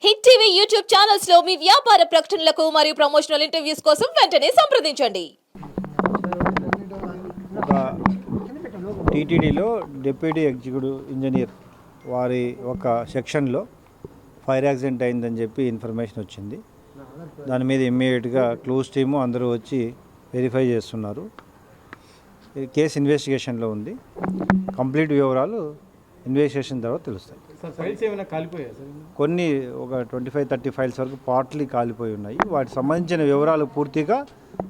Hit TV YouTube channels లో మీ వ్యాపార ప్రకటనలకు మరియు ప్రమోషనల్ ఇంటర్వ్యూస్ కోసం వెంటనే సంప్రదించండి. టీటీడీలో డిప్యూటీ ఎగ్జిక్యూటివ్ ఇంజనీర్ వారి ఒక సెక్షన్లో ఫైర్ యాక్సిడెంట్ అయిందని చెప్పి ఇన్ఫర్మేషన్ వచ్చింది. దాని మీద ఇమ్మీడియట్గా క్లోజ్ టీము అందరూ వచ్చి వెరిఫై చేస్తున్నారు. ఈ కేసు ఇన్వెస్టిగేషన్లో ఉంది. కంప్లీట్ వివరాలు ఇన్వెస్టిగేషన్ తర్వాత తెలుస్తాయి. కొన్ని ఒక 25-30 ఫైల్స్ వరకు పార్ట్లీ కాలిపోయి ఉన్నాయి. వాటికి సంబంధించిన వివరాలు పూర్తిగా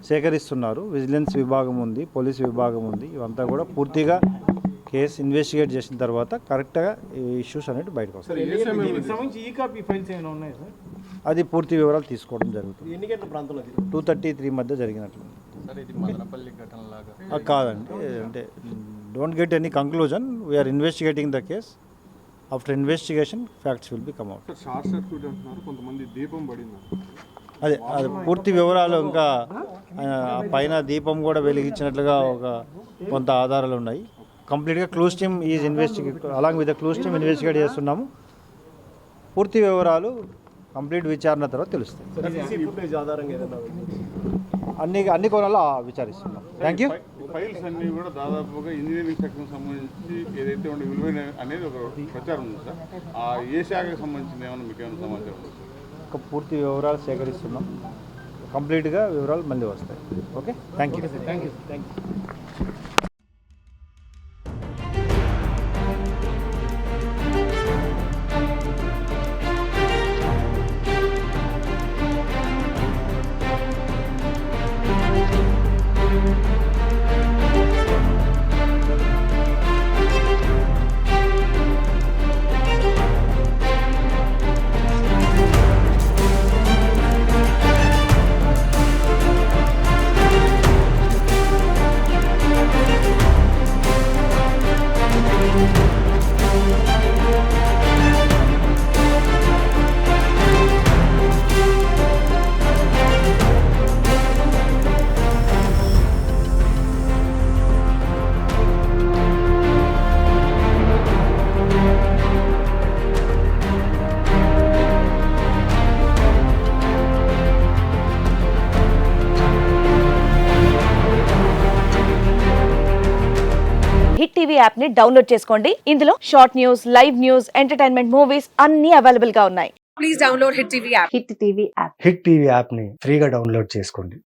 సేకరిస్తున్నారు. విజిలెన్స్ విభాగం ఉంది, పోలీస్ విభాగం ఉంది. ఇవంతా కూడా పూర్తిగా కేసు ఇన్వెస్టిగేట్ చేసిన తర్వాత కరెక్ట్గా ఈ ఇష్యూస్ అనేవి బయటకు వస్తాయి. అది పూర్తి వివరాలు తీసుకోవడం జరుగుతుంది. 2:33 మధ్య జరిగినట్లు కాదండి. అంటే don't get any conclusion. We are investigating the case. After investigation facts will be come out. అదే పూర్తి వివరాలు ఇంకా పైన దీపం కూడా వెలిగించినట్లుగా కొంత ఆధారాలు ఉన్నాయి. కంప్లీట్గా close team is investigate along with the close team investigate చేస్తున్నాము. పూర్తి వివరాలు కంప్లీట్ విచారణ తర్వాత తెలుస్తాయి. అన్ని కోణాల్లో విచారిస్తున్నాం. Thank you. ఫైల్స్ అన్నీ కూడా దాదాపుగా ఇంజనీరింగ్ సెక్షన్ సంబంధించి ఏదైతే ఉండే విలువైన అనేది ఒక ప్రచారం ఉంది సార్. ఆ ఏ శాఖకు సంబంధించిన ఏమైనా మీకు ఏమైనా సమాచారం ఉంది సార్? ఒక పూర్తి వివరాలు సేకరిస్తున్నాం. కంప్లీట్గా వివరాలు మళ్ళీ వస్తాయి. Okay, thank you. Thank you. Hit TV app ని డౌన్లోడ్ చేసుకోండి. ఇందులో short news, live news, entertainment movies అన్ని అవైలబుల్ గా ఉన్నాయి. Please download hit TV app. Hit TV app ని ఫ్రీగా డౌన్లోడ్ చేసుకోండి.